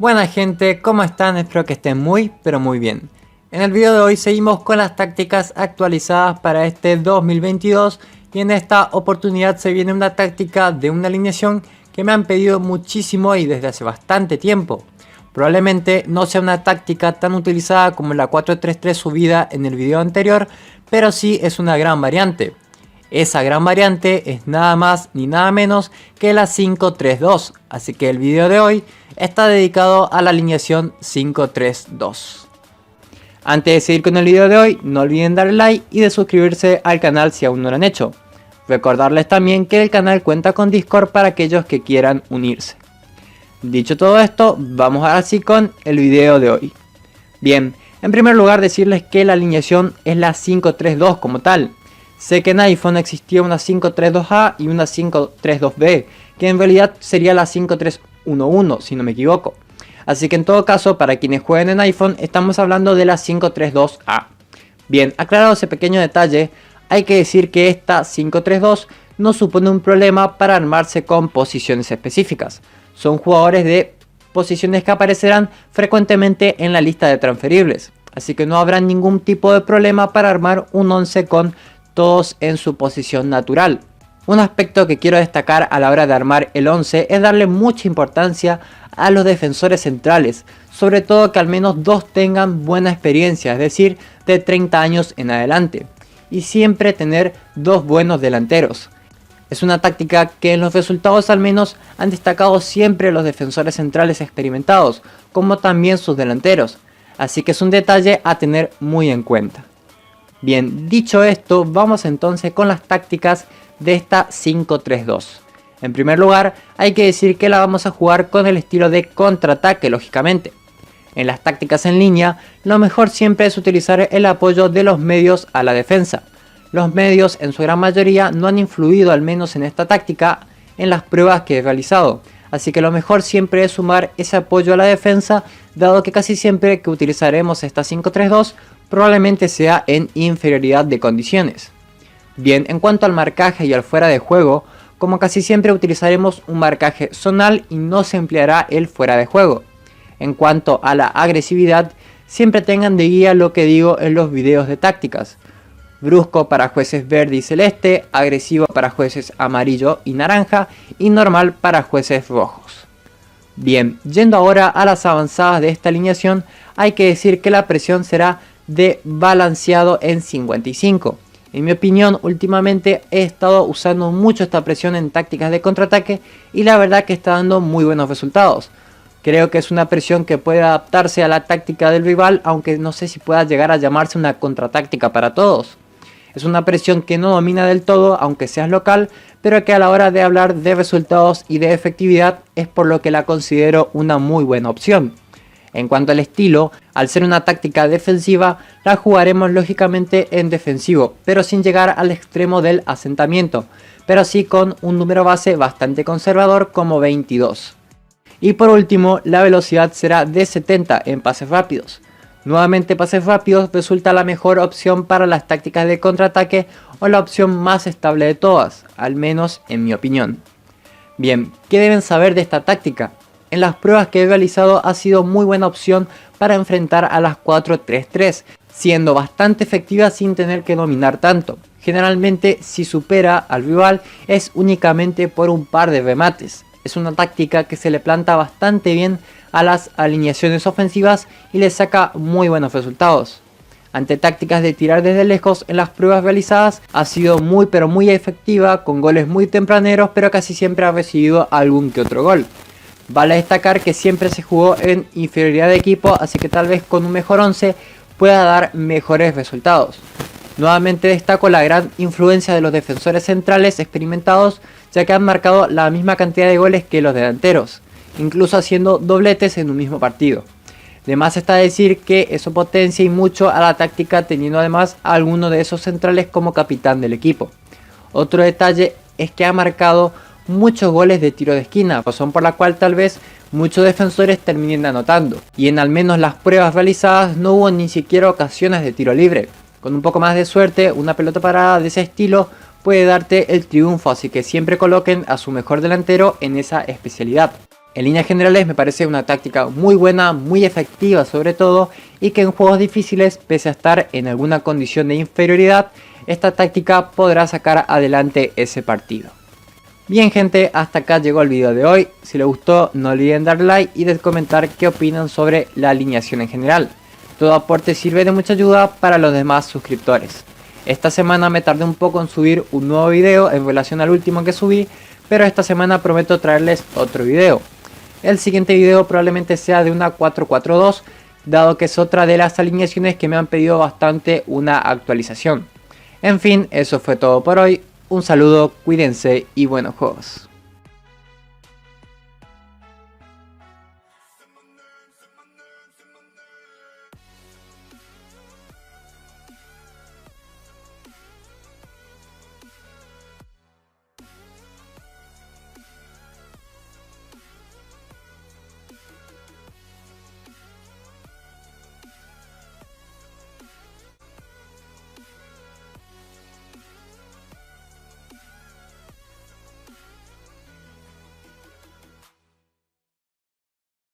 Buena gente, ¿cómo están? Espero que estén muy, pero muy bien. En el video de hoy seguimos con las tácticas actualizadas para este 2022 y en esta oportunidad se viene una táctica de una alineación que me han pedido muchísimo y desde hace bastante tiempo. Probablemente no sea una táctica tan utilizada como la 4-3-3 subida en el video anterior, pero sí es una gran variante. Esa gran variante es nada más ni nada menos que la 5-3-2, así que el video de hoy está dedicado a la alineación 5-3-2. Antes de seguir con el video de hoy, no olviden darle like y de suscribirse al canal si aún no lo han hecho. Recordarles también que el canal cuenta con Discord para aquellos que quieran unirse. Dicho todo esto, vamos ahora sí con el video de hoy. Bien, en primer lugar decirles que la alineación es la 5-3-2 como tal. Sé que en iPhone existía una 5-3-2A y una 5-3-2B, que en realidad sería la 5-3-1-1 si no me equivoco. Así que en todo caso, para quienes jueguen en iPhone, estamos hablando de la 5-3-2A. Bien, aclarado ese pequeño detalle, hay que decir que esta 5-3-2 no supone un problema para armarse con posiciones específicas. Son jugadores de posiciones que aparecerán frecuentemente en la lista de transferibles. Así que no habrá ningún tipo de problema para armar un 11 con todos en su posición natural. Un aspecto que quiero destacar a la hora de armar el 11 es darle mucha importancia a los defensores centrales, sobre todo que al menos dos tengan buena experiencia, es decir, de 30 años en adelante, y siempre tener dos buenos delanteros. Es una táctica que en los resultados al menos han destacado siempre los defensores centrales experimentados, como también sus delanteros, así que es un detalle a tener muy en cuenta. Bien, dicho esto, vamos entonces con las tácticas de esta 5-3-2. En primer lugar, hay que decir que la vamos a jugar con el estilo de contraataque, lógicamente. En las tácticas en línea, lo mejor siempre es utilizar el apoyo de los medios a la defensa. Los medios en su gran mayoría no han influido, al menos en esta táctica, en las pruebas que he realizado. Así que lo mejor siempre es sumar ese apoyo a la defensa, dado que casi siempre que utilizaremos esta 5-3-2 probablemente sea en inferioridad de condiciones. Bien, en cuanto al marcaje y al fuera de juego, como casi siempre utilizaremos un marcaje zonal y no se empleará el fuera de juego. En cuanto a la agresividad, siempre tengan de guía lo que digo en los videos de tácticas. Brusco para jueces verde y celeste, agresivo para jueces amarillo y naranja y normal para jueces rojos. Bien, yendo ahora a las avanzadas de esta alineación, hay que decir que la presión será de balanceado en 55. En mi opinión, últimamente he estado usando mucho esta presión en tácticas de contraataque y la verdad que está dando muy buenos resultados. Creo que es una presión que puede adaptarse a la táctica del rival, aunque no sé si pueda llegar a llamarse una contratáctica para todos. Es una presión que no domina del todo, aunque seas local, pero que a la hora de hablar de resultados y de efectividad es por lo que la considero una muy buena opción. En cuanto al estilo, al ser una táctica defensiva, la jugaremos lógicamente en defensivo, pero sin llegar al extremo del asentamiento, pero sí con un número base bastante conservador como 22. Y por último, la velocidad será de 70 en pases rápidos. Nuevamente pases rápidos resulta la mejor opción para las tácticas de contraataque o la opción más estable de todas, al menos en mi opinión. Bien, ¿qué deben saber de esta táctica? En las pruebas que he realizado ha sido muy buena opción para enfrentar a las 4-3-3, siendo bastante efectiva sin tener que dominar tanto. Generalmente si supera al rival es únicamente por un par de remates. Es una táctica que se le planta bastante bien a las alineaciones ofensivas y le saca muy buenos resultados. Ante tácticas de tirar desde lejos en las pruebas realizadas ha sido muy pero muy efectiva, con goles muy tempraneros, pero casi siempre ha recibido algún que otro gol. Vale destacar que siempre se jugó en inferioridad de equipo, así que tal vez con un mejor 11 pueda dar mejores resultados. Nuevamente destaco la gran influencia de los defensores centrales experimentados, ya que han marcado la misma cantidad de goles que los delanteros, incluso haciendo dobletes en un mismo partido. De más está decir que eso potencia y mucho a la táctica, teniendo además a alguno de esos centrales como capitán del equipo. Otro detalle es que ha marcado muchos goles de tiro de esquina, razón por la cual tal vez muchos defensores terminen anotando, y en al menos las pruebas realizadas no hubo ni siquiera ocasiones de tiro libre. Con un poco más de suerte, una pelota parada de ese estilo puede darte el triunfo, así que siempre coloquen a su mejor delantero en esa especialidad. En líneas generales me parece una táctica muy buena, muy efectiva sobre todo, y que en juegos difíciles, pese a estar en alguna condición de inferioridad, esta táctica podrá sacar adelante ese partido. Bien gente, hasta acá llegó el video de hoy. Si les gustó no olviden darle like y de comentar qué opinan sobre la alineación en general. Todo aporte sirve de mucha ayuda para los demás suscriptores. Esta semana me tardé un poco en subir un nuevo video en relación al último que subí, pero esta semana prometo traerles otro video. El siguiente video probablemente sea de una 4-4-2, dado que es otra de las alineaciones que me han pedido bastante una actualización. En fin, eso fue todo por hoy. Un saludo, cuídense y buenos juegos.